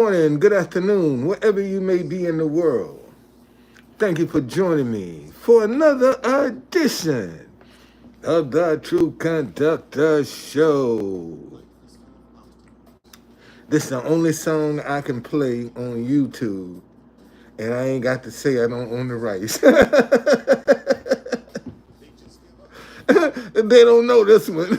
morning, good afternoon, wherever you may be in the world. Thank you for joining me for another edition of the True Conductor Show. This is the only song I can play on YouTube, and I ain't got to say I don't own the rights. They don't know this one.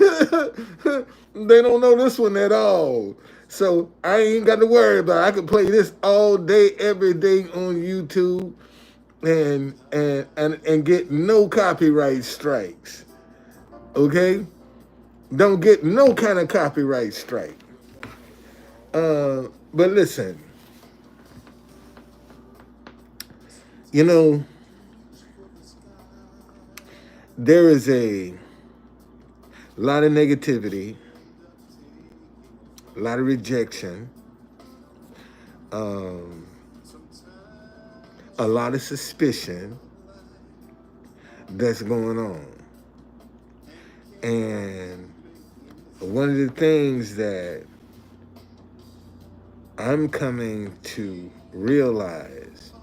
They don't know this one at all. So I ain't got to worry about it. I can play this all day, every day on YouTube and get no copyright strikes. Okay? Don't get no kind of copyright strike. But listen, you know, there is a lot of negativity, a lot of rejection, um, a lot of suspicion that's going on. And one of the things that I'm coming to realize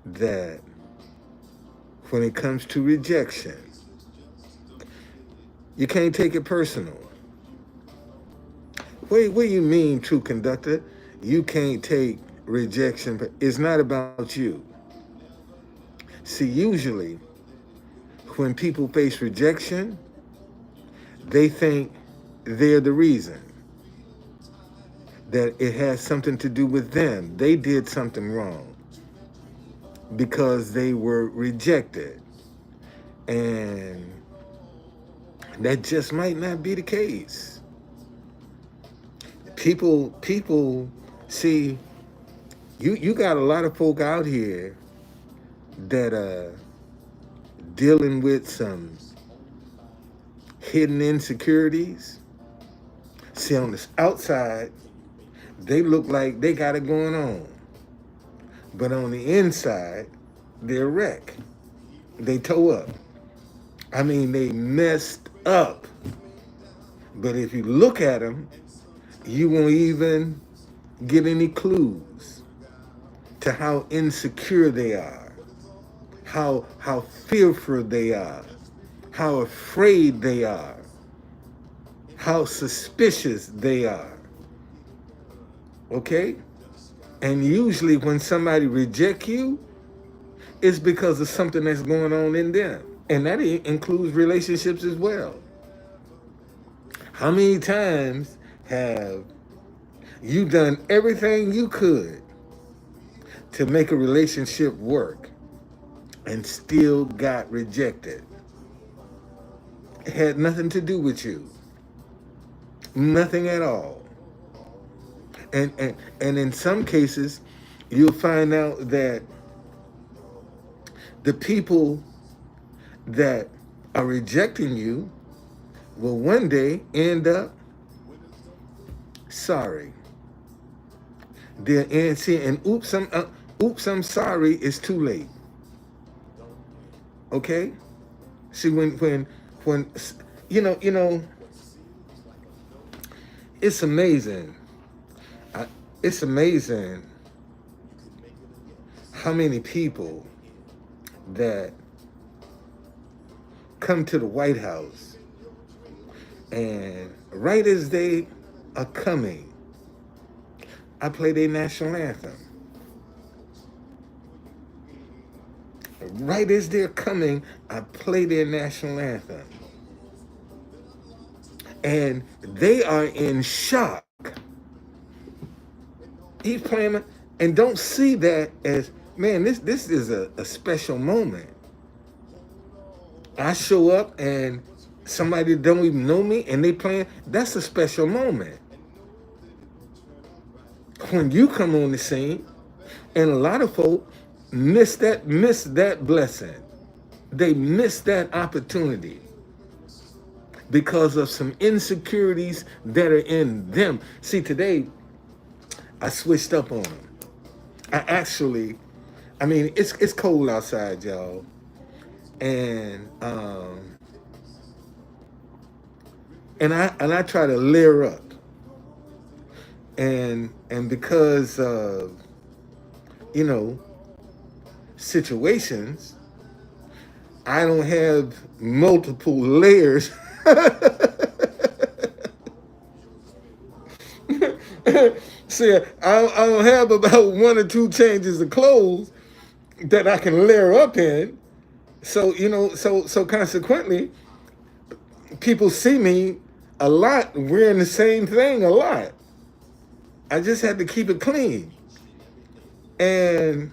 that when it comes to rejection, you can't take it personal. What do you mean, true conductor? You can't take rejection, but it's not about you. See, usually when people face rejection, they think they're the reason, that it has something to do with them. They did something wrong because they were rejected. And that just might not be the case. People see, you got a lot of folk out here that are dealing with some hidden insecurities. See, on the outside, they look like they got it going on. But on the inside, they're a wreck. They toe up. I mean, they messed up. But if you look at them, you won't even get any clues to how insecure they are, how fearful they are, how afraid they are, how suspicious they are. Okay? And usually when somebody rejects you, it's because of something that's going on in them. And that includes relationships as well. How many times have you done everything you could to make a relationship work and still got rejected? It had nothing to do with you. Nothing at all. And in some cases, you'll find out that the people that are rejecting you will one day end up sorry. And oops, I'm sorry is too late. Okay? See, when you know, it's amazing. It's amazing how many people that come to the White House and right as they are coming, I play their national anthem. Right as they're coming, I play their national anthem. And they are in shock. He's playing and don't see that as, man, this is a special moment. I show up and somebody don't even know me and they playing, that's a special moment. When you come on the scene, and a lot of folk miss that blessing. They miss that opportunity because of some insecurities that are in them. See, today, I switched up on them. I mean, it's cold outside, y'all. And I try to layer up. and because of, you know, situations, I don't have multiple layers. See, I don't have about one or two changes of clothes that I can layer up in. So, so consequently, people see me a lot wearing the same thing a lot. I just had to keep it clean. And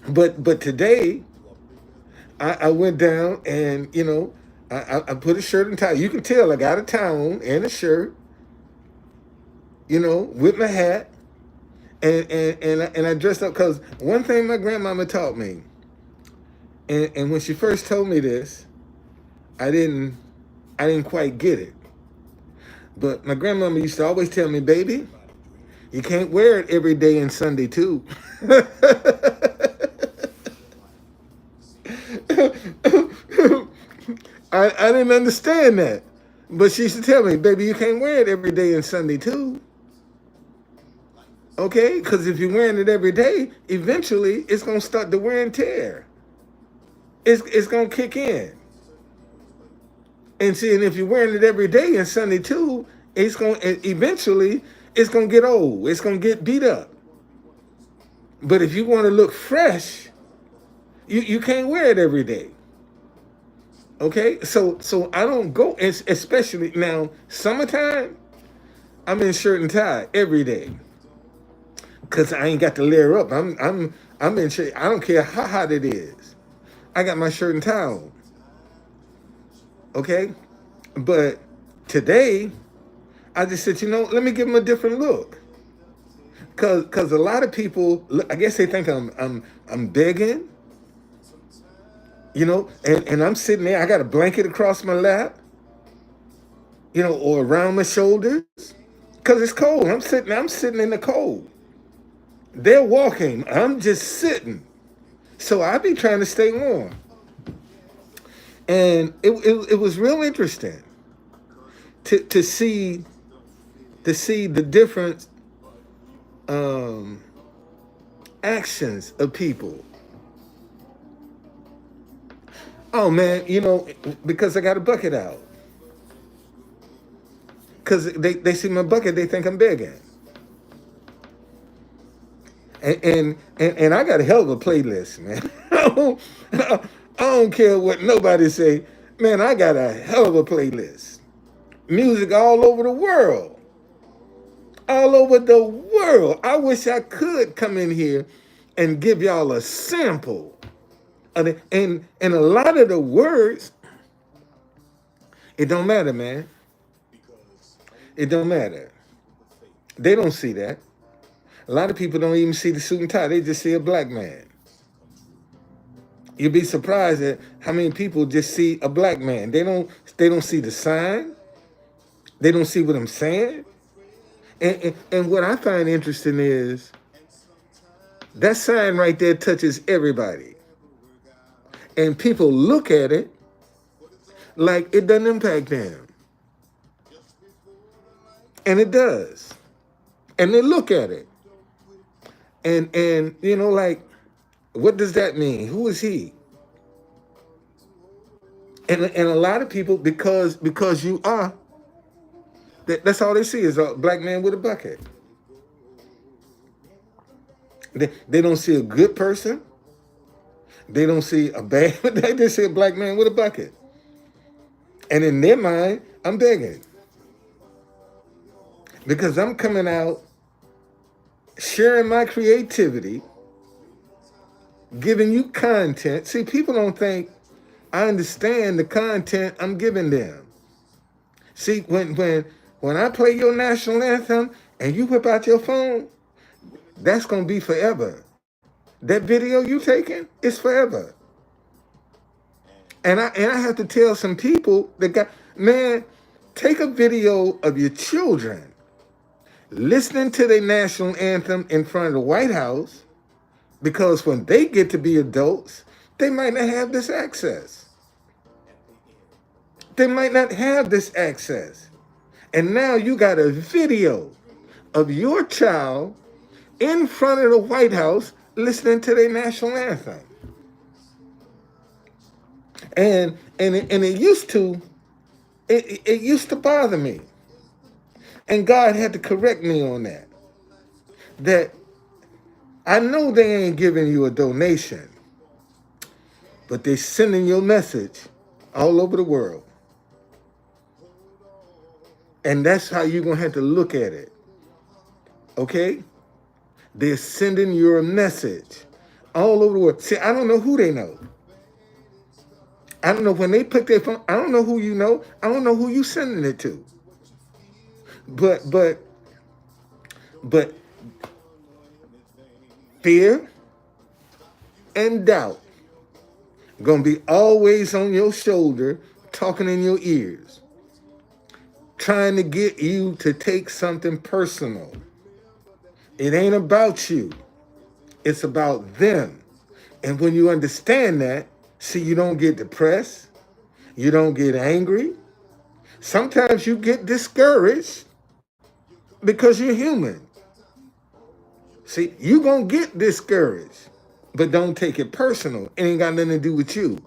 but today I went down and I put a shirt and tie. You can tell I got a tie on and a shirt, with my hat, and I dressed up because one thing my grandmama taught me, and when she first told me this, I didn't quite get it. But my grandmama used to always tell me, baby, you can't wear it every day and Sunday too. I didn't understand that. But she used to tell me, baby, you can't wear it every day and Sunday too. Okay? Because if you're wearing it every day, eventually it's going to start to wear and tear. It's going to kick in. And see, and if you're wearing it every day and Sunday too, eventually it's going to get old. It's going to get beat up. But if you want to look fresh, you can't wear it every day. Okay, so I don't go, especially now summertime. I'm in shirt and tie every day because I ain't got to layer up. I'm in shirt. I don't care how hot it is. I got my shirt and tie on. Okay, but today I just said, let me give them a different look. Cause a lot of people, I guess they think I'm begging. And I'm sitting there, I got a blanket across my lap, or around my shoulders, because it's cold. I'm sitting in the cold. They're walking, I'm just sitting. So I be trying to stay warm. And it was real interesting to see the different actions of people. Oh man, because I got a bucket out. Because they see my bucket, they think I'm begging. And I got a hell of a playlist, man. I don't care what nobody say. Man, I got a hell of a playlist. Music all over the world. All over the world. I wish I could come in here and give y'all a sample. And a lot of the words, it don't matter, man. It don't matter. They don't see that. A lot of people don't even see the suit and tie. They just see a black man. You'd be surprised at how many people just see a black man. They don't see the sign. They don't see what I'm saying. And what I find interesting is that sign right there touches everybody. And people look at it like it doesn't impact them. And it does. And they look at it. And like, what does that mean? Who is he? And a lot of people, because you are, that's all they see is a black man with a bucket. They don't see a good person. They don't see a bad, they just see a black man with a bucket. And in their mind, I'm begging. Because I'm coming out, sharing my creativity, giving you content. See, people don't think I understand the content I'm giving them. See, when I play your national anthem and you whip out your phone, that's going to be forever. That video you taking is forever. And I have to tell some people that man, take a video of your children listening to their national anthem in front of the White House, because when they get to be adults, they might not have this access. They might not have this access. And now you got a video of your child in front of the White House listening to their national anthem. And it used to it used to bother me. And God had to correct me on that. That I know they ain't giving you a donation, but they're sending your message all over the world. And that's how you're going to have to look at it. Okay? They're sending your message all over the world. See, I don't know who they know. I don't know when they put their phone. I don't know who you know. I don't know who you sending it to. But fear and doubt gonna be always on your shoulder, talking in your ears, trying to get you to take something personal. It ain't about you. It's about them. And when you understand that, see, you don't get depressed. You don't get angry. Sometimes you get discouraged because you're human. See, you're going to get discouraged, but don't take it personal. It ain't got nothing to do with you.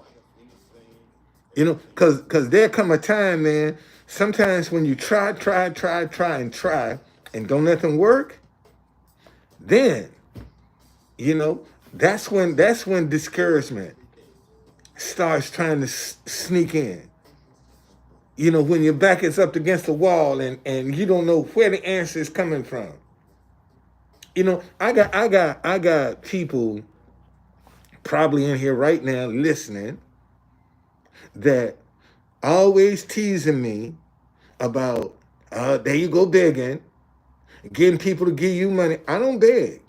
You know, because there come a time, man, sometimes when you try, and don't nothing work, then, you know, that's when discouragement starts trying to sneak in. You know, when your back is up against the wall and you don't know where the answer is coming from. You know, I got people probably in here right now listening that always teasing me about there you go begging, getting people to give you money. I don't beg.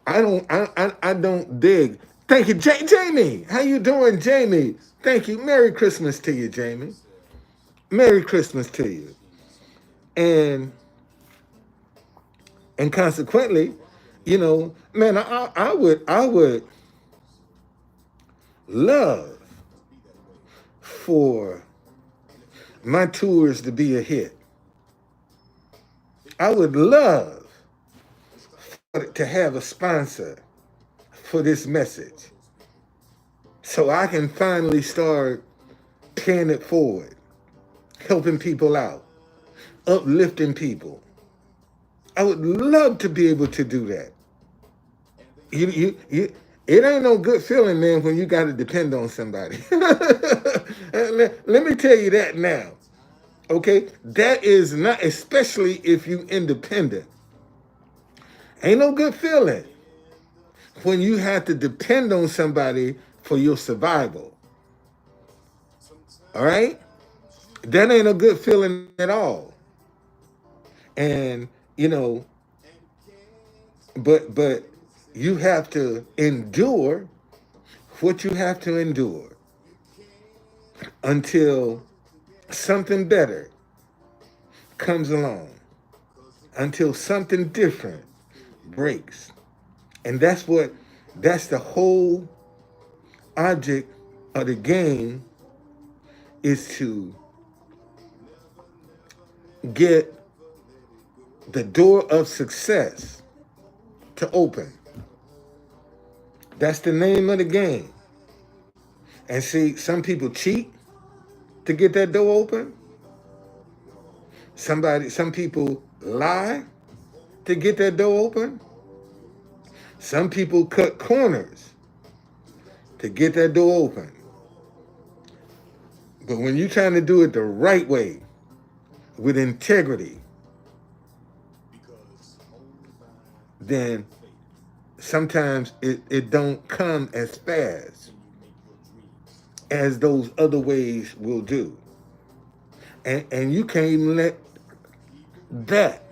I don't beg. Thank you, Jamie. How you doing, Jamie? Thank you. Merry Christmas to you, Jamie. Merry Christmas to you. And consequently, you know, man, I would love for my tours to be a hit. I would love to have a sponsor for this message so I can finally start paying it forward, helping people out, uplifting people. I would love to be able to do that. It ain't no good feeling, man, when you got to depend on somebody. Let me tell you that now. Okay? That is not, especially if you independent. Ain't no good feeling when you have to depend on somebody for your survival. All right? That ain't a good feeling at all. And, you know, but you have to endure what you have to endure until something better comes along, until something different breaks. And that's the whole object of the game, is to get the door of success to open. That's the name of the game. And see, some people cheat to get that door open. Some people lie to get that door open. Some people cut corners to get that door open. But when you're trying to do it the right way, with integrity, then sometimes it don't come as fast as those other ways will do. And you can't even let that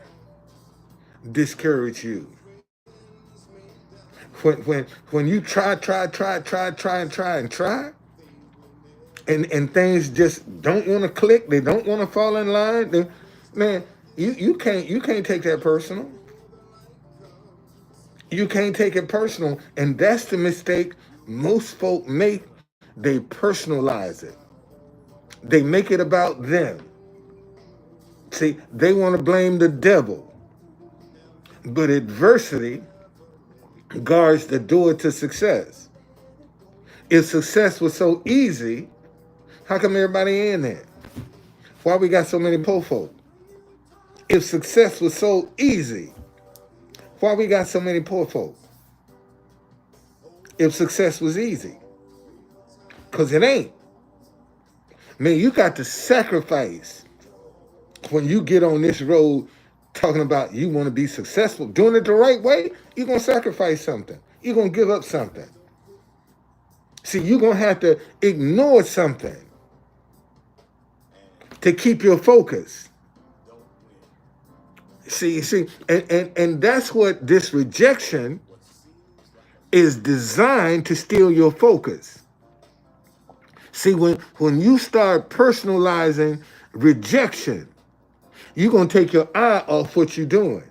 discourage you. When you try, and things just don't want to click, they don't want to fall in line, man, you can't take that personal. You can't take it personal, and that's the mistake most folk make. They personalize it. They make it about them. See, they want to blame the devil. But adversity guards the door to success. If success was so easy, how come everybody in there? Why we got so many poor folk? If success was so easy, why we got so many poor folk? If success was easy. Because it ain't. Man, you got to sacrifice when you get on this road talking about you want to be successful, doing it the right way, you're going to sacrifice something. You're going to give up something. See, you're going to have to ignore something to keep your focus. See, and that's what this rejection is designed to steal your focus. See, when you start personalizing rejection, you're going to take your eye off what you're doing.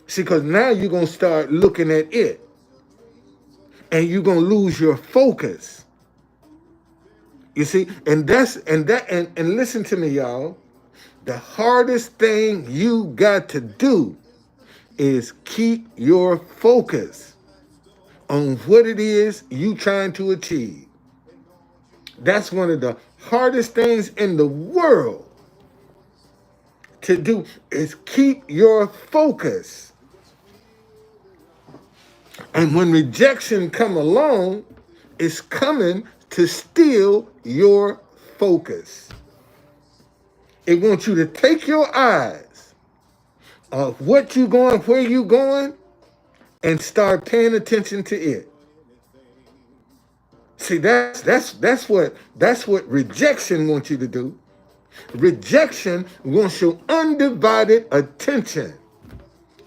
See, because now you're going to start looking at it. And you're going to lose your focus. You see, and listen to me, y'all. The hardest thing you got to do is keep your focus on what it is you trying to achieve. That's one of the hardest things in the world to do, is keep your focus. And when rejection come along, it's coming to steal your focus. It wants you to take your eyes off what you going, where you going, and start paying attention to it. See, that's what rejection wants you to do. Rejection wants your undivided attention.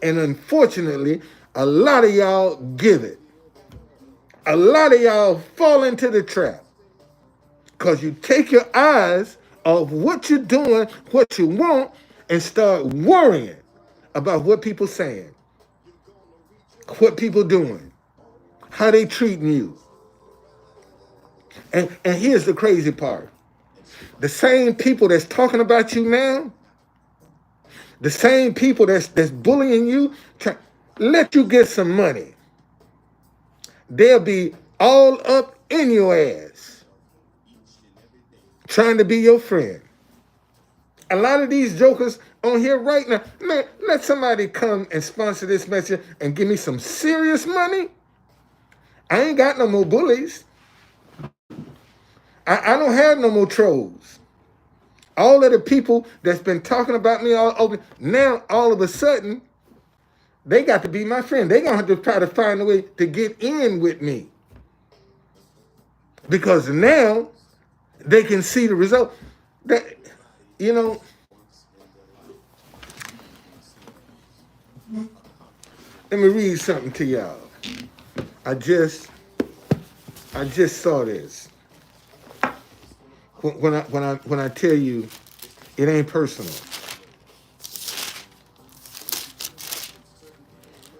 And unfortunately, a lot of y'all give it. A lot of y'all fall into the trap. Because you take your eyes off what you're doing, what you want, and start worrying about what people saying, what people doing, how they treating you. And here's the crazy part. The same people that's talking about you now, the same people that's bullying you, let you get some money. They'll be all up in your ass, trying to be your friend. A lot of these jokers on here right now, man, let somebody come and sponsor this message and give me some serious money. I ain't got no more bullies. I don't have no more trolls. All of the people that's been talking about me all over, now all of a sudden, they got to be my friend. They're going to have to try to find a way to get in with me. Because now they can see the result. That, you know, let me read something to y'all. I just saw this. When I tell you it ain't personal.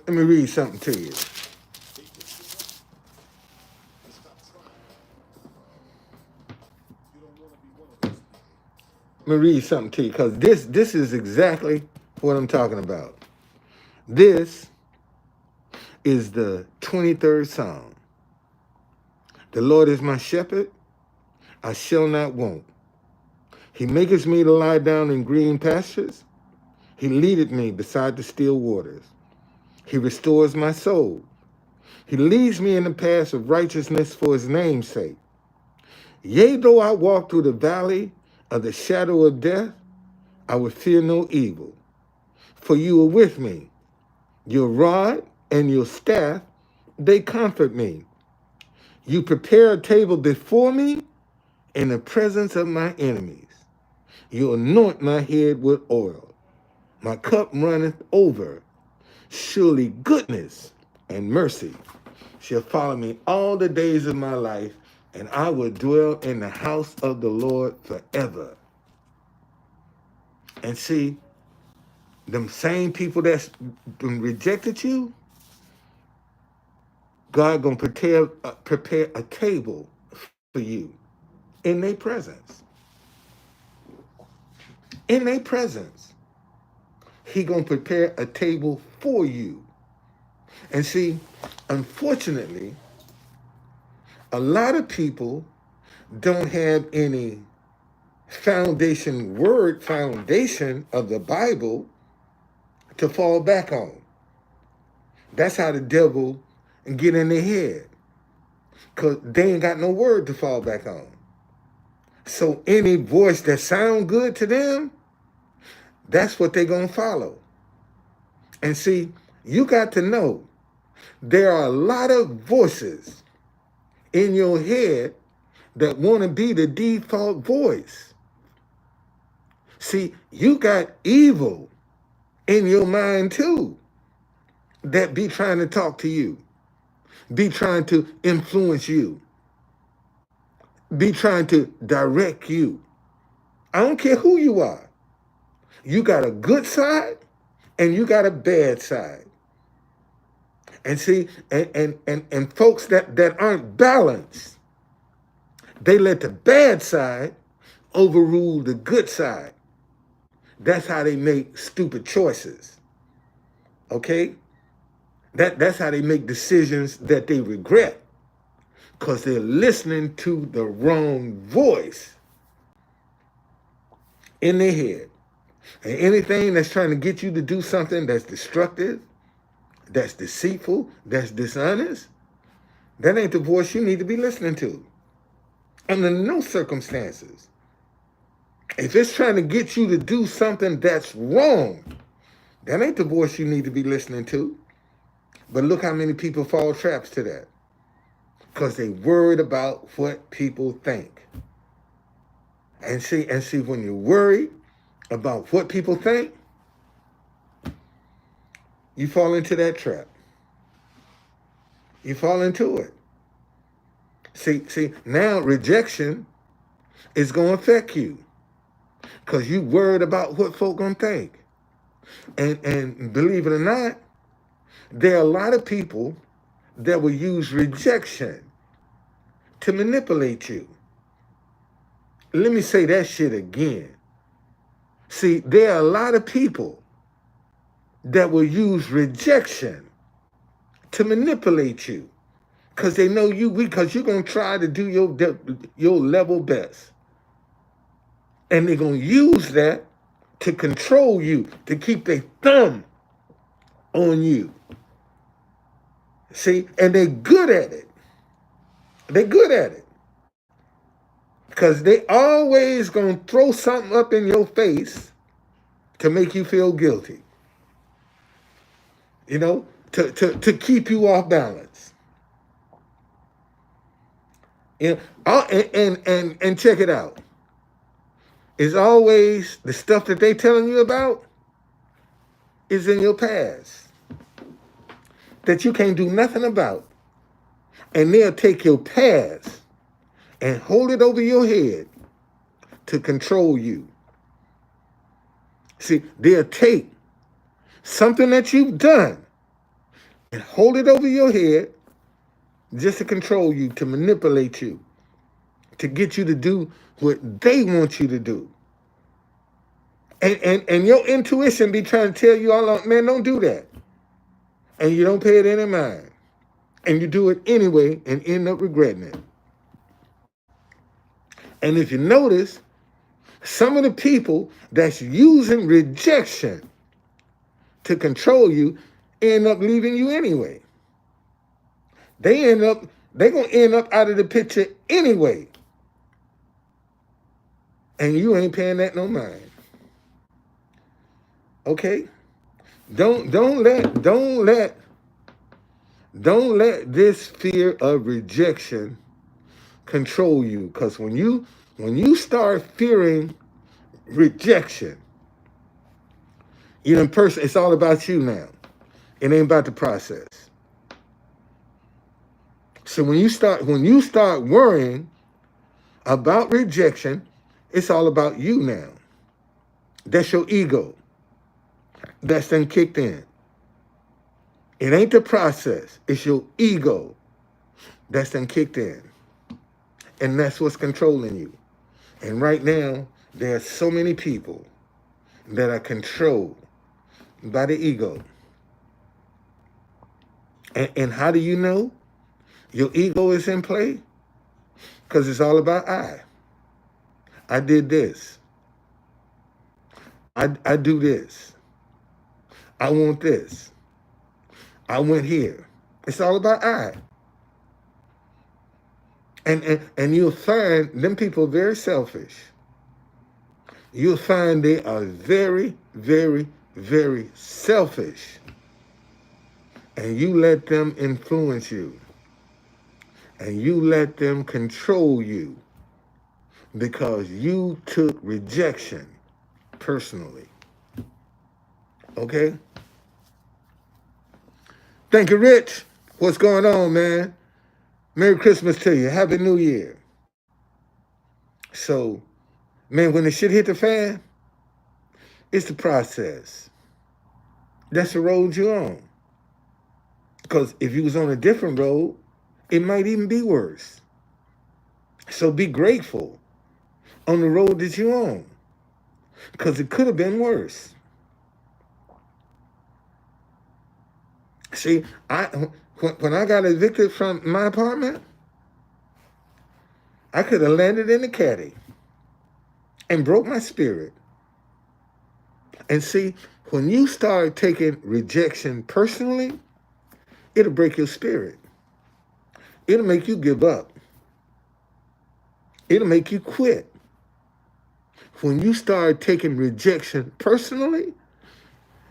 Let me read something to you. Let me read something to you, because this is exactly what I'm talking about. This is the 23rd Psalm. The Lord is my shepherd, I shall not want. He maketh me to lie down in green pastures. He leadeth me beside the still waters. He restores my soul. He leads me in the paths of righteousness for his name's sake. Yea, though I walk through the valley of the shadow of death, I will fear no evil. For you are with me. Your rod and your staff, they comfort me. You prepare a table before me in the presence of my enemies. You anoint my head with oil. My cup runneth over. Surely goodness and mercy shall follow me all the days of my life, and I will dwell in the house of the Lord forever. And see, them same people that's rejected you, God gonna prepare a table for you in their presence. in their presence. He gonna prepare a table for you. And see, unfortunately, a lot of people don't have any foundation of the Bible to fall back on. That's how the devil get in their head, because they ain't got no word to fall back on. So any voice that sound good to them, that's what they're going to follow. And see, you got to know there are a lot of voices in your head that want to be the default voice. See, you got evil in your mind too that be trying to talk to you, be trying to influence you, be trying to direct you. I don't care who you are. You got a good side and you got a bad side. And see, and folks that aren't balanced, they let the bad side overrule the good side. That's how they make stupid choices. Okay? That's how they make decisions that they regret, because they're listening to the wrong voice in their head. And anything that's trying to get you to do something that's destructive, that's deceitful, that's dishonest, that ain't the voice you need to be listening to. Under no circumstances. If it's trying to get you to do something that's wrong, that ain't the voice you need to be listening to. But look how many people fall traps to that, because they worried about what people think. And see, when you're worried about what people think, you fall into that trap. You fall into it. See, now rejection is going to affect you, because you worried about what folk going to think. And believe it or not, there are a lot of people that will use rejection to manipulate you. Let me say that shit again. See, there are a lot of people that will use rejection to manipulate you, because they know you, because you're going to try to do your level best. And they're going to use that to control you, to keep their thumb on you. See, and they're good at it. They're good at it. Because they always going to throw something up in your face to make you feel guilty. You know, to keep you off balance. You know, and check it out. It's always the stuff that they telling you about is in your past that you can't do nothing about. And they'll take your past and hold it over your head to control you. See, they'll take something that you've done and hold it over your head just to control you, to manipulate you, to get you to do what they want you to do. And your intuition be trying to tell you all along, man, don't do that. And you don't pay it any mind. And you do it anyway and end up regretting it. And if you notice, some of the people that's using rejection to control you end up leaving you anyway. They're going to end up out of the picture anyway. And you ain't paying that no mind. Okay? Don't let this fear of rejection control you, because when you start fearing rejection, it's all about you now. It ain't about the process. So when you start worrying about rejection, it's all about you now. That's your ego. That's then kicked in. It ain't the process. It's your ego that's then kicked in. And that's what's controlling you. And right now, there are so many people that are controlled by the ego. And how do you know your ego is in play? Because it's all about I. I did this. I do this. I want this. I went here. It's all about I. And you'll find them people very selfish. You'll find they are very, very, very selfish. And you let them influence you. And you let them control you because you took rejection personally. Okay? Thank you, Rich. What's going on, man? Merry Christmas to you. Happy New Year. So, man, when the shit hit the fan, it's the process. That's the road you're on. Because if you was on a different road, it might even be worse. So be grateful on the road that you're on. Because it could have been worse. See, when I got evicted from my apartment, I could have landed in the caddy and broke my spirit. And see, when you start taking rejection personally, it'll break your spirit. It'll make you give up. It'll make you quit. When you start taking rejection personally,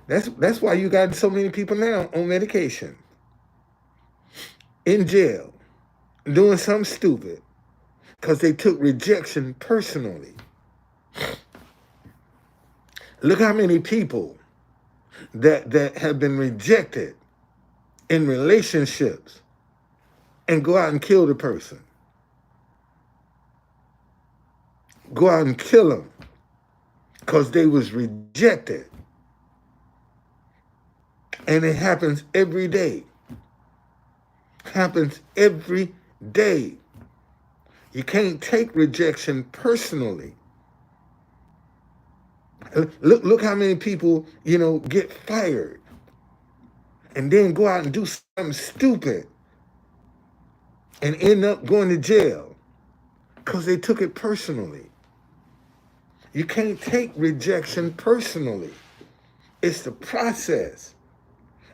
that's why you got so many people now on medication, in jail, doing something stupid, because they took rejection personally. Look how many people that have been rejected in relationships and go out and kill the person. Go out and kill them because they was rejected. And it happens every day. Happens every day. You can't take rejection personally. Look how many people, get fired and then go out and do something stupid and end up going to jail because they took it personally. You can't take rejection personally. It's the process.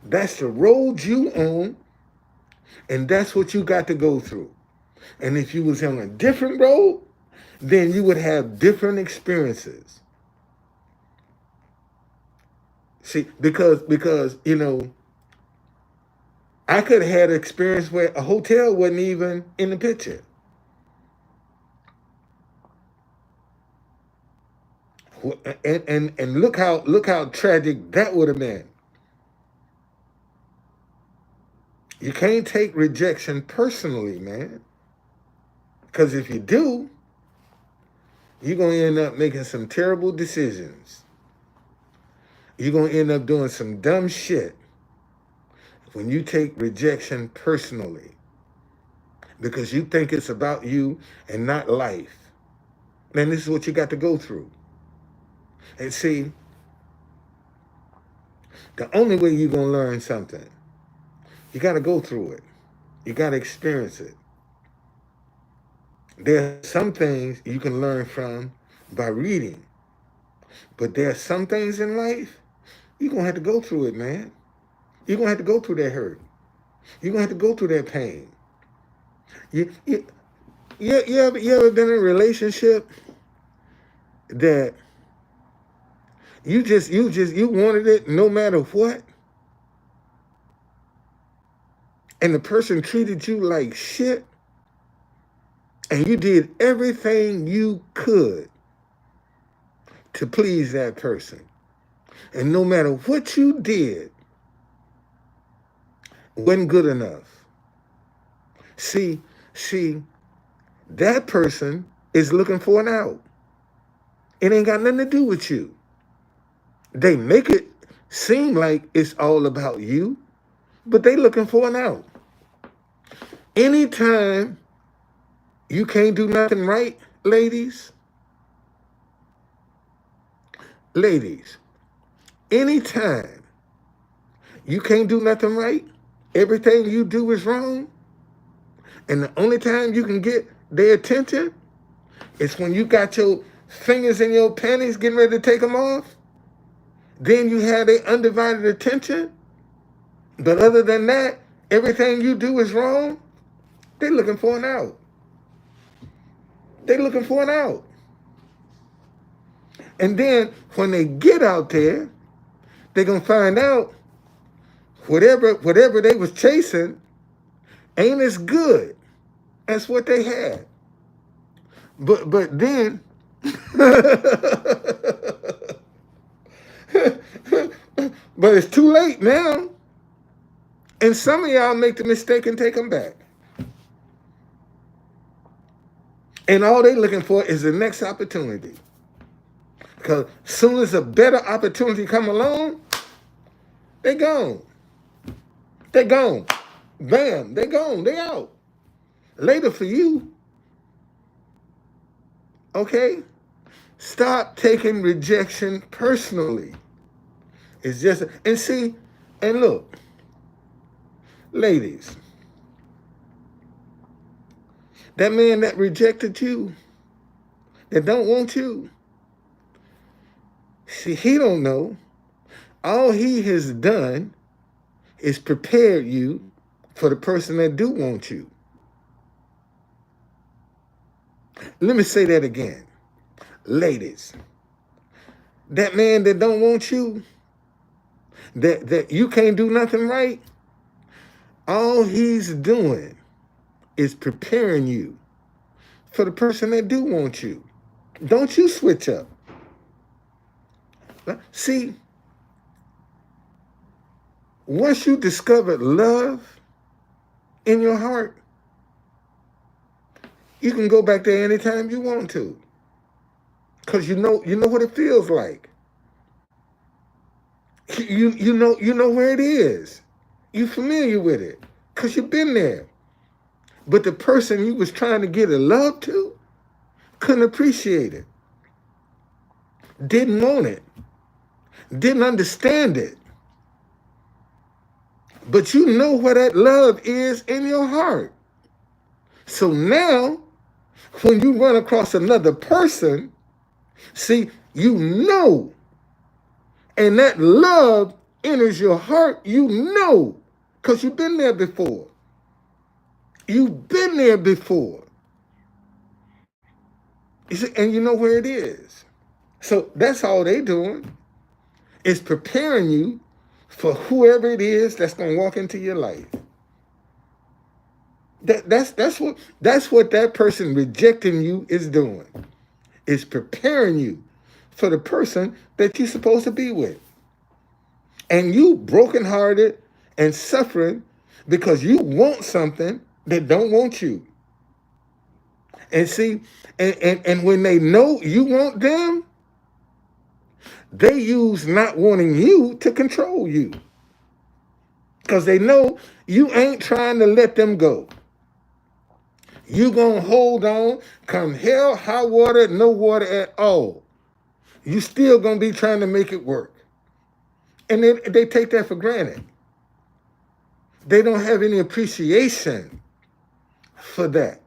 That's the road you own, and that's what you got to go through. And if you was on a different road, then you would have different experiences. See, because I could have had an experience where a hotel wasn't even in the picture. And look how tragic that would have been. You can't take rejection personally, man. Because if you do, you're going to end up making some terrible decisions. You're going to end up doing some dumb shit when you take rejection personally. Because you think it's about you and not life. Man, this is what you got to go through. And see, the only way you're going to learn something, you got to go through it. You got to experience it. There are some things you can learn from by reading. But there are some things in life, you're going to have to go through it, man. You're going to have to go through that hurt. You're going to have to go through that pain. You ever been in a relationship that you wanted it no matter what? And the person treated you like shit? And you did everything you could to please that person. And no matter what you did, wasn't good enough. See, that person is looking for an out. It ain't got nothing to do with you. They make it seem like it's all about you, but they looking for an out. Anytime you can't do nothing right, ladies, Ladies, anytime you can't do nothing right, everything you do is wrong, and the only time you can get their attention is when you got your fingers in your panties getting ready to take them off. Then you have their undivided attention. But other than that, everything you do is wrong. They're looking for an out. They're looking for an out. And then when they get out there, they're going to find out whatever they was chasing ain't as good as what they had. But then but it's too late now. And some of y'all make the mistake and take them back. And all they looking for is the next opportunity. Because as soon as a better opportunity come along, they gone. They gone. Bam, they gone. They out. Later for you. Okay? Stop taking rejection personally. It's just, and see, and look, ladies, that man that rejected you, that don't want you, see, he don't know. All he has done is prepared you for the person that do want you. Let me say that again. Ladies, that man that don't want you, that you can't do nothing right, all he's doing is preparing you for the person that do want you. Don't you switch up. See, once you discover love in your heart, you can go back there anytime you want to. Because you know what it feels like. You know where it is. You're familiar with it. Because you've been there. But the person you was trying to get a love to couldn't appreciate it. Didn't want it. Didn't understand it. But you know where that love is in your heart. So now, when you run across another person, see, you know, and that love enters your heart, you know, because you've been there before. You've been there before. You see, and you know where it is. So that's all they doing is preparing you for whoever it is that's going to walk into your life. That's what that person rejecting you is doing. Is preparing you for the person that you're supposed to be with. And you brokenhearted and suffering because you want something that don't want you. And see, and when they know you want them, they use not wanting you to control you. Because they know you ain't trying to let them go. You gonna hold on, come hell, high water, no water at all. You still gonna be trying to make it work. And they take that for granted. They don't have any appreciation for that.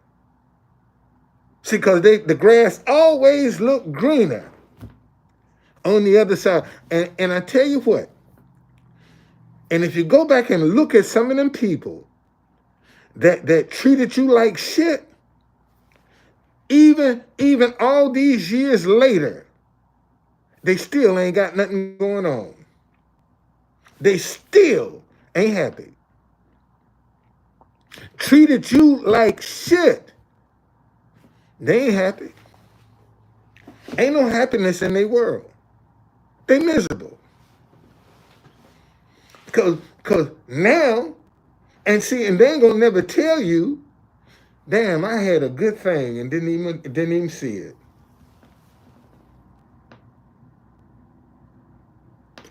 See, because the grass always look greener on the other side. And I tell you what, and if you go back and look at some of them people that treated you like shit, even all these years later, they still ain't got nothing going on. They still ain't happy. Treated you like shit. They ain't happy. Ain't no happiness in their world. They miserable. Cause now, and see, and they ain't gonna never tell you, damn, I had a good thing and didn't even see it.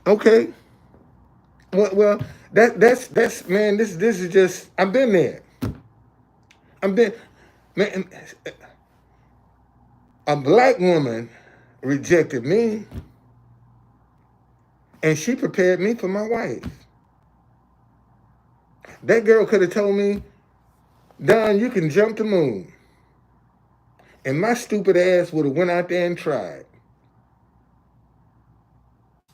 Okay. Well, that's man. This is just. I've been there. Man. A black woman rejected me. And she prepared me for my wife. That girl could have told me, Don, you can jump the moon. And my stupid ass would have went out there and tried.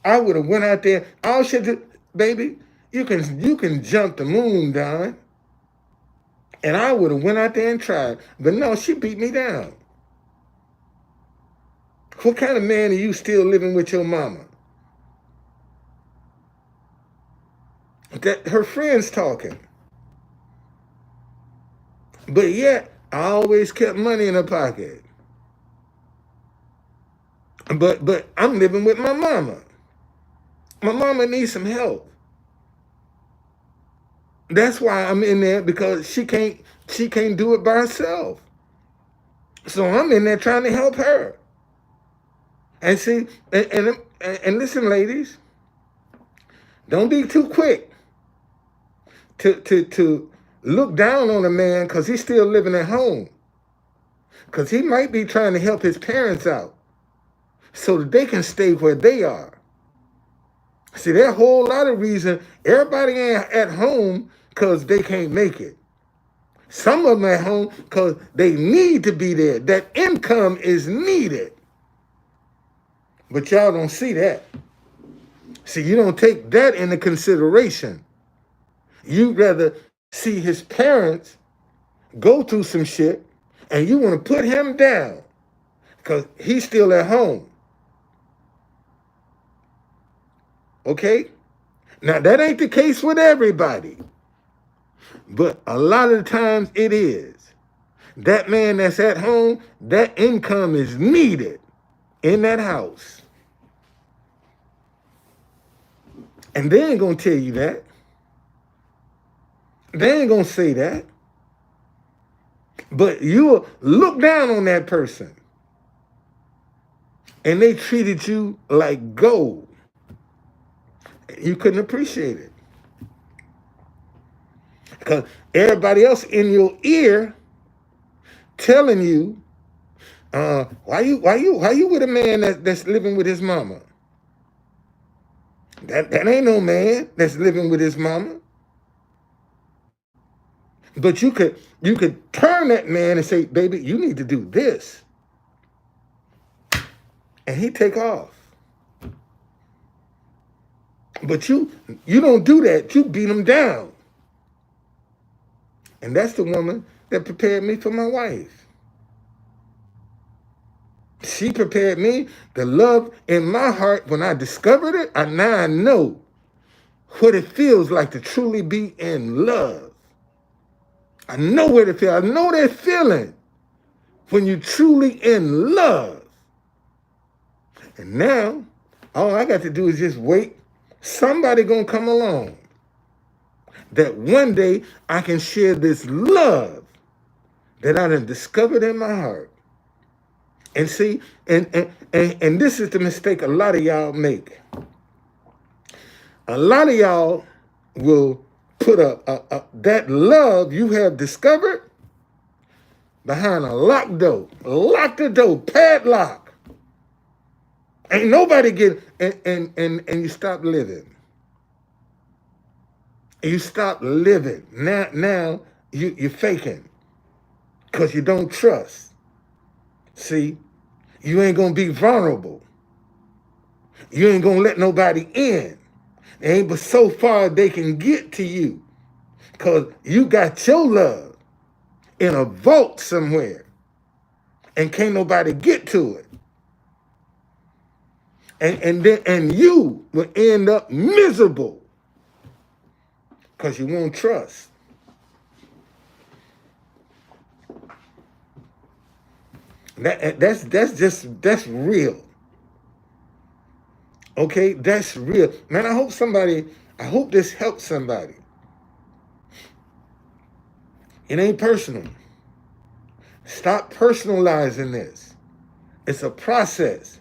I would have went out there. All shit, baby, you can jump the moon, Don. And I would have went out there and tried. But no, she beat me down. What kind of man are you still living with your mama? That her friends talking. But yet, I always kept money in her pocket. But I'm living with my mama. My mama needs some help. That's why I'm in there, because she can't do it by herself. So I'm in there trying to help her. And see, and listen, ladies, don't be too quick to look down on a man because he's still living at home. Because he might be trying to help his parents out so that they can stay where they are. See, there's a whole lot of reason everybody ain't at home because they can't make it. Some of them at home because they need to be there. That income is needed. But y'all don't see that. See, you don't take that into consideration. You'd rather see his parents go through some shit and you want to put him down because he's still at home. Okay? Now, that ain't the case with everybody. But a lot of the times it is. That man that's at home, that income is needed in that house. And they ain't going to tell you that. They ain't going to say that. But you'll look down on that person. And they treated you like gold. You couldn't appreciate it. Because everybody else in your ear telling you, why you with a man that's living with his mama? That ain't no man that's living with his mama. But you could turn that man and say, baby, you need to do this. And he take off. But you don't do that. You beat him down. And that's the woman that prepared me for my wife. She prepared me. The love in my heart, when I discovered it, now I know what it feels like to truly be in love. I know what it feels. I know that feeling when you're truly in love. And now, all I got to do is just wait. Somebody gonna come along that one day I can share this love that I done discovered in my heart. And see, and this is the mistake a lot of y'all make. A lot of y'all will put that love you have discovered behind a locked door. Lock the door, padlock. Ain't nobody get, and you stop living. You stop living. Now you're faking because you don't trust. See, you ain't going to be vulnerable. You ain't going to let nobody in. It ain't but so far they can get to you because you got your love in a vault somewhere and can't nobody get to it. And you will end up miserable because you won't trust. That's real. Okay, that's real. Man, I hope this helps somebody. It ain't personal. Stop personalizing this. It's a process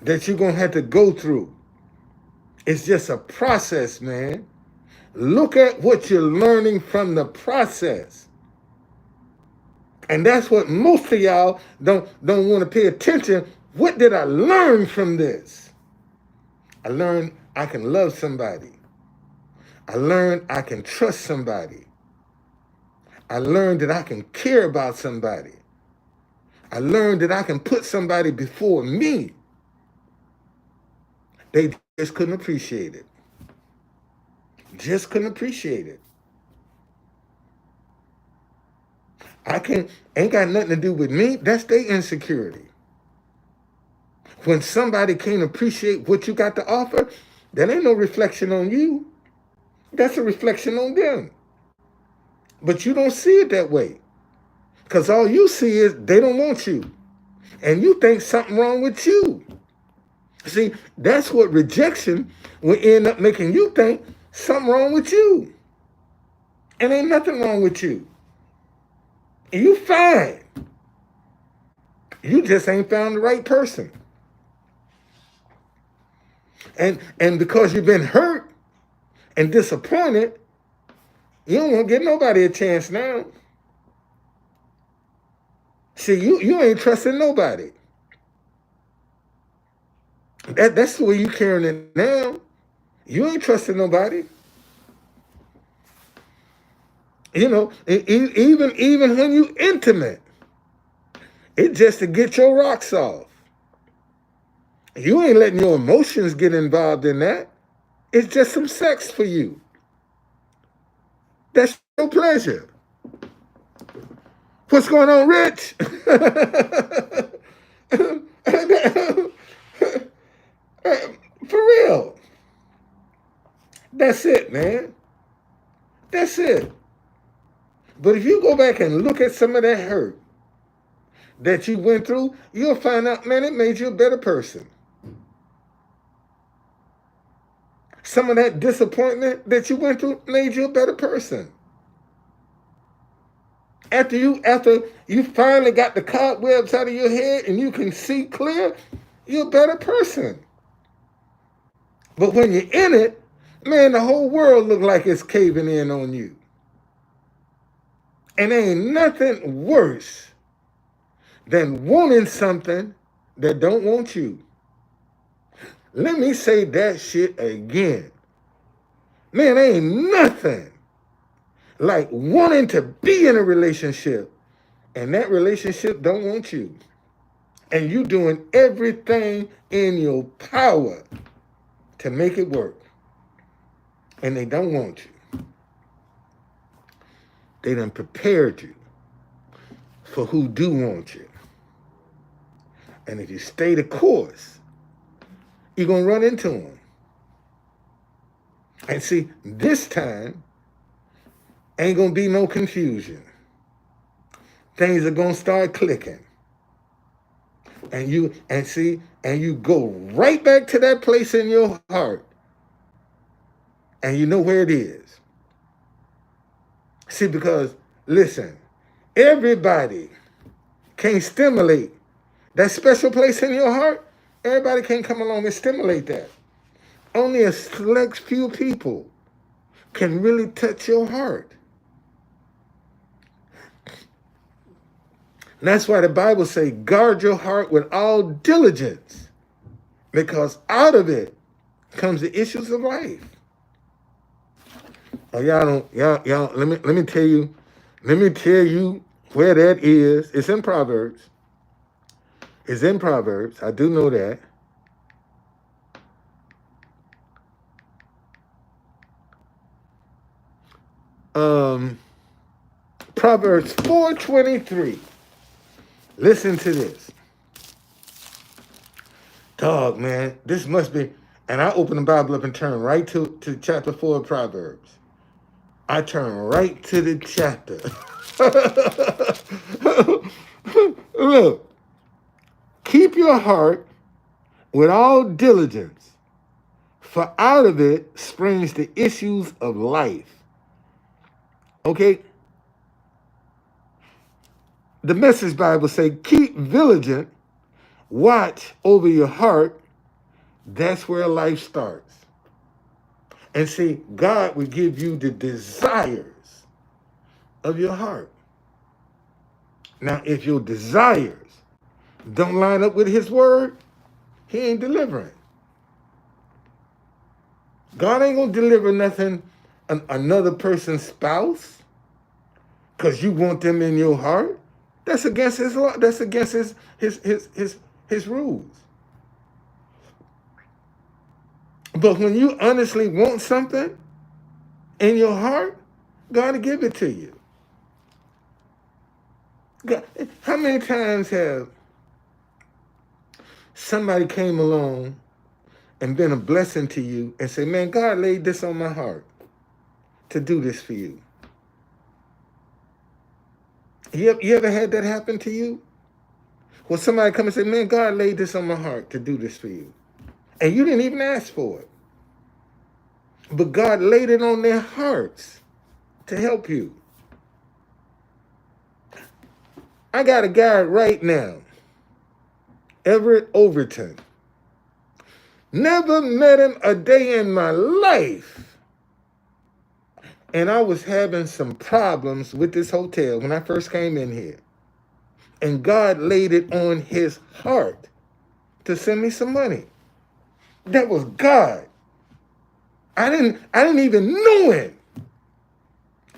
that you're going to have to go through. It's just a process, man. Look at what you're learning from the process. And that's what most of y'all don't want to pay attention. What did I learn from this? I learned I can love somebody. I learned I can trust somebody. I learned that I can care about somebody. I learned that I can put somebody before me. They just couldn't appreciate it. Just couldn't appreciate it. Ain't got nothing to do with me. That's their insecurity. When somebody can't appreciate what you got to offer, that ain't no reflection on you. That's a reflection on them. But you don't see it that way. Because all you see is they don't want you. And you think something wrong with you. See, that's what rejection will end up making you think something wrong with you. And ain't nothing wrong with you. You fine. You just ain't found the right person. And because you've been hurt and disappointed, you don't want to give nobody a chance now. See, you ain't trusting nobody. That's the way you carrying it now. You ain't trusting nobody. You know, even when you intimate, it's just to get your rocks off. You ain't letting your emotions get involved in that. It's just some sex for you. That's your pleasure. What's going on, Rich? For real. That's it, man. That's it. But if you go back and look at some of that hurt that you went through, you'll find out, man, it made you a better person. Some of that disappointment that you went through made you a better person. After you finally got the cobwebs out of your head and you can see clear, you're a better person. But when you're in it, man, the whole world look like it's caving in on you. And there ain't nothing worse than wanting something that don't want you. Let me say that shit again. Man, ain't nothing like wanting to be in a relationship and that relationship don't want you. And you doing everything in your power to make it work. And they don't want you. They done prepared you for who do want you. And if you stay the course, you're going to run into them. And see, this time, ain't going to be no confusion. Things are going to start clicking. And you go right back to that place in your heart. And you know where it is. See, because, listen, everybody can't stimulate that special place in your heart. Everybody can't come along and stimulate that. Only a select few people can really touch your heart. And that's why the Bible says, guard your heart with all diligence, because out of it comes the issues of life. Oh, y'all, let me tell you where that is. It's in Proverbs. It's in Proverbs. I do know that. Proverbs 4:23. Listen to this. Dog, man, this must be, and I open the Bible up and turn right to chapter 4 of Proverbs. I turn right to the chapter. Look, keep your heart with all diligence, for out of it springs the issues of life. Okay? The Message Bible say, keep vigilant, watch over your heart. That's where life starts. And see, God will give you the desires of your heart. Now, if your desires don't line up with his word, he ain't delivering. God ain't gonna deliver nothing another person's spouse because you want them in your heart. That's against his law. That's against his rules. But when you honestly want something in your heart, God will give it to you. God, how many times have somebody came along and been a blessing to you and say, man, God laid this on my heart to do this for you? You ever had that happen to you? Well, somebody come and say, man, God laid this on my heart to do this for you. And you didn't even ask for it. But God laid it on their hearts to help you. I got a guy right now, Everett Overton. Never met him a day in my life. And I was having some problems with this hotel when I first came in here. And God laid it on his heart to send me some money. That was God. I didn't even know him.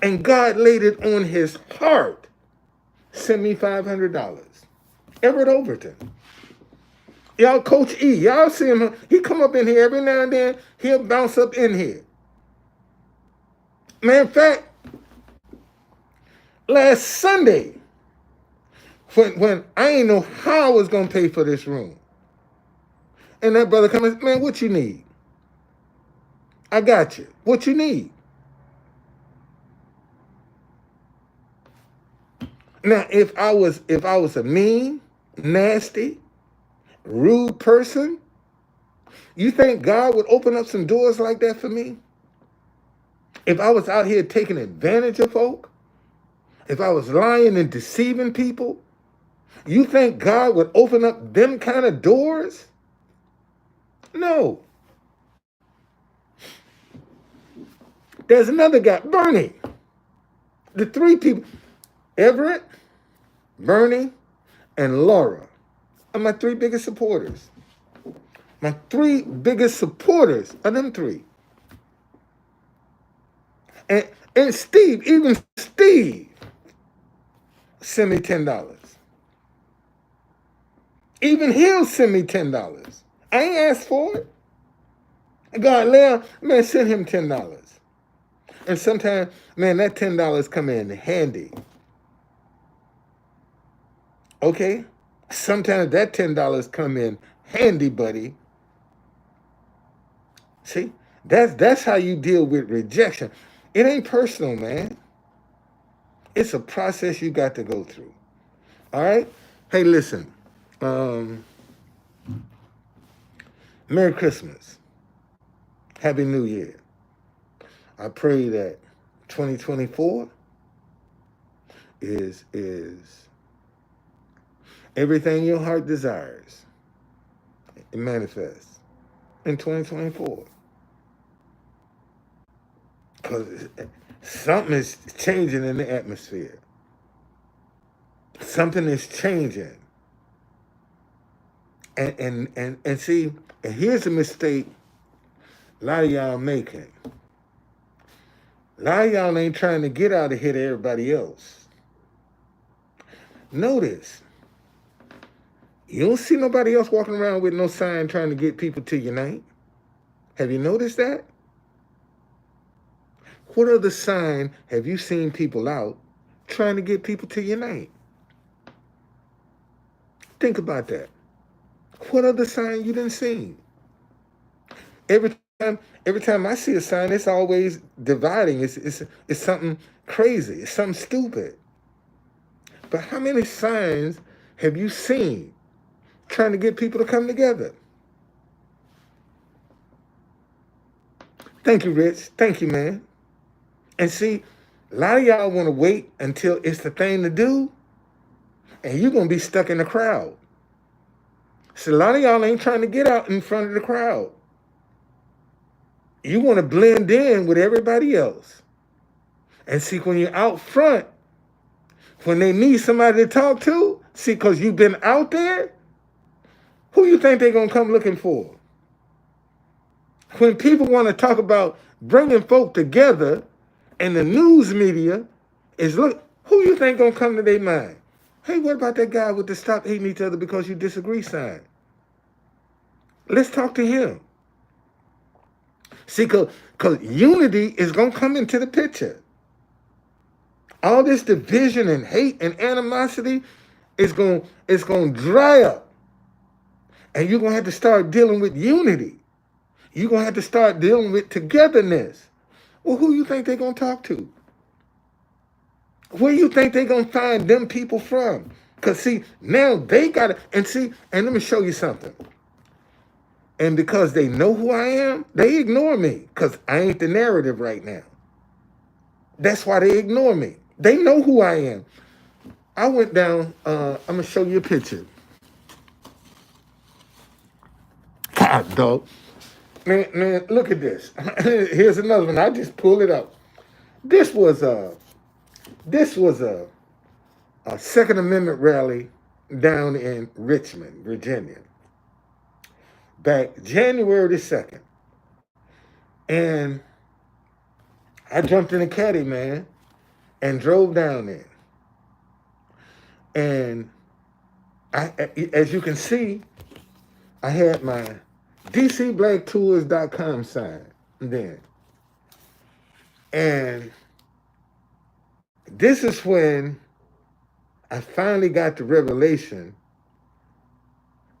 And God laid it on his heart. Send me $500. Everett Overton. Y'all, Coach E, y'all see him. He come up in here every now and then. He'll bounce up in here. Man, in fact, last Sunday, when I ain't know how I was going to pay for this room, and that brother comes, man, what you need? I got you. What you need? Now, if I was a mean, nasty, rude person, you think God would open up some doors like that for me? If I was out here taking advantage of folk, if I was lying and deceiving people, you think God would open up them kind of doors? No. There's another guy, Bernie. The three people, Everett, Bernie, and Laura, are my three biggest supporters. My three biggest supporters are them three. And Steve, even Steve, send me $10. Even he'll send me $10. I ain't asked for it. God, man, send him $10. And sometimes, man, that $10 come in handy. Okay? Sometimes that $10 come in handy, buddy. See? That's how you deal with rejection. It ain't personal, man. It's a process you got to go through. All right? Hey, listen. Merry Christmas. Happy New Year. I pray that 2024 is everything your heart desires. It manifests in 2024. Because something is changing in the atmosphere. Something is changing. And see, and here's a mistake a lot of y'all making. A lot of y'all ain't trying to get out ahead of everybody else. Notice, you don't see nobody else walking around with no sign trying to get people to unite. Have you noticed that? What other sign have you seen people out trying to get people to unite? Think about that. What other sign you didn't see? Every time I see a sign, it's always dividing. It's something crazy. It's something stupid. But how many signs have you seen trying to get people to come together? Thank you, Rich. Thank you, man. And see, a lot of y'all want to wait until it's the thing to do, and you're going to be stuck in the crowd. So a lot of y'all ain't trying to get out in front of the crowd. You want to blend in with everybody else. And see, when you're out front, when they need somebody to talk to, see, because you've been out there, who you think they're going to come looking for? When people want to talk about bringing folk together, and the news media is look, who you think gonna come to their mind? Hey, what about that guy with the stop hating each other because you disagree sign? Let's talk to him. See, because unity is gonna come into the picture. All this division and hate and animosity is gonna dry up, and you're gonna have to start dealing with unity. You're gonna have to start dealing with togetherness. Well, who you think they're gonna talk to? Where you think they're gonna find them people from? Because see, now they gotta, and see, and let me show you something. And because they know who I am, they ignore me because I ain't the narrative right now. That's why they ignore me. They know who I am. I went down, I'm gonna show you a picture. God, dog. Man, look at this. Here's another one. I just pulled it up. This was a Second Amendment rally down in Richmond, Virginia, back January the 2nd. And I jumped in a caddy, man, and drove down there. And as you can see, I had my DCBlackTours.com sign then. And this is when I finally got the revelation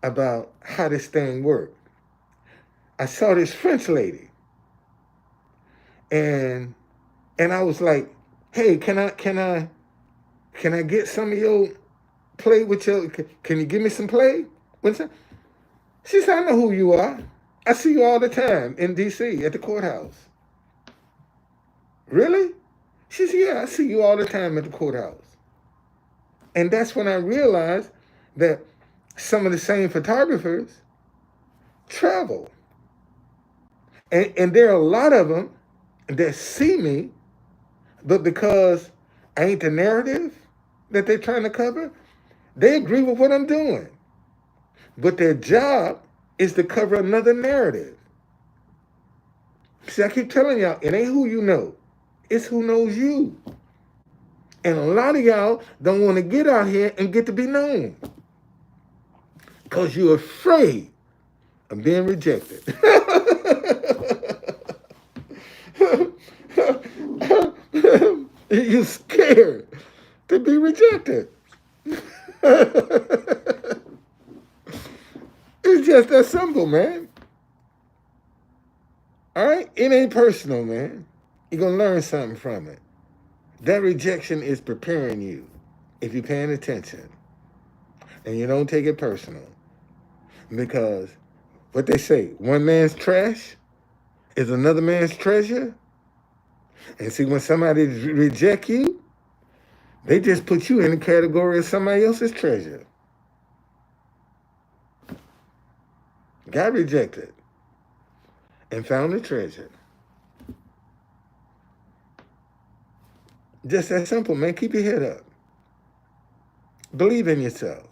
about how this thing worked. I saw this French lady, and I was like, "Hey, can I get some of your play with your? Can you give me some play?" She said, "I know who you are. I see you all the time in D.C. at the courthouse." Really? She said, "Yeah, I see you all the time at the courthouse." And that's when I realized that some of the same photographers travel. And there are a lot of them that see me, but because I ain't the narrative that they're trying to cover, they agree with what I'm doing. But their job is to cover another narrative. See, I keep telling y'all, it ain't who you know. It's who knows you. And a lot of y'all don't want to get out here and get to be known because you're afraid of being rejected. You're scared to be rejected. It's just that simple, man. All right? It ain't personal, man. You're going to learn something from it. That rejection is preparing you if you're paying attention and you don't take it personal. Because what they say, one man's trash is another man's treasure. And see, when somebody reject you, they just put you in the category of somebody else's treasure. Got rejected and found a treasure. Just that simple, man. Keep your head up. Believe in yourself.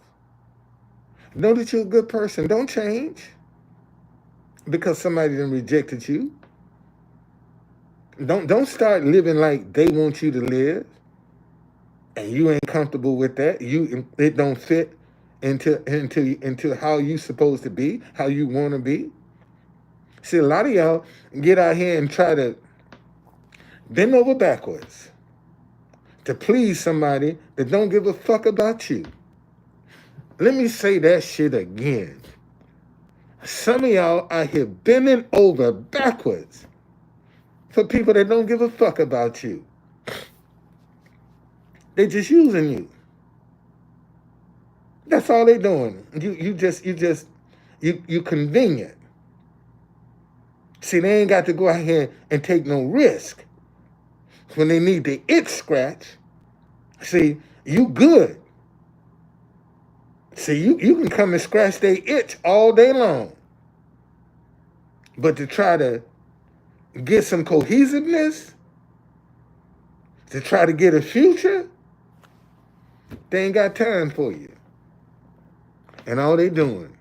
Know that you're a good person. Don't change because somebody done rejected you. Don't start living like they want you to live, and you ain't comfortable with that. It don't fit into how you supposed to be, how you want to be. See, a lot of y'all get out here and try to bend over backwards to please somebody that don't give a fuck about you. Let me say that shit again. Some of y'all out here bending over backwards for people that don't give a fuck about you. They just using you. That's all they doing. You convenient. See, they ain't got to go out here and take no risk when they need the itch scratch. See, you good. See, you can come and scratch their itch all day long. But to try to get some cohesiveness, to try to get a future, they ain't got time for you. And all they doing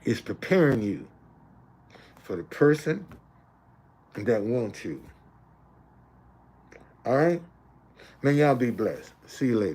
is preparing you for the person that wants you. All right? Man, y'all be blessed. See you later.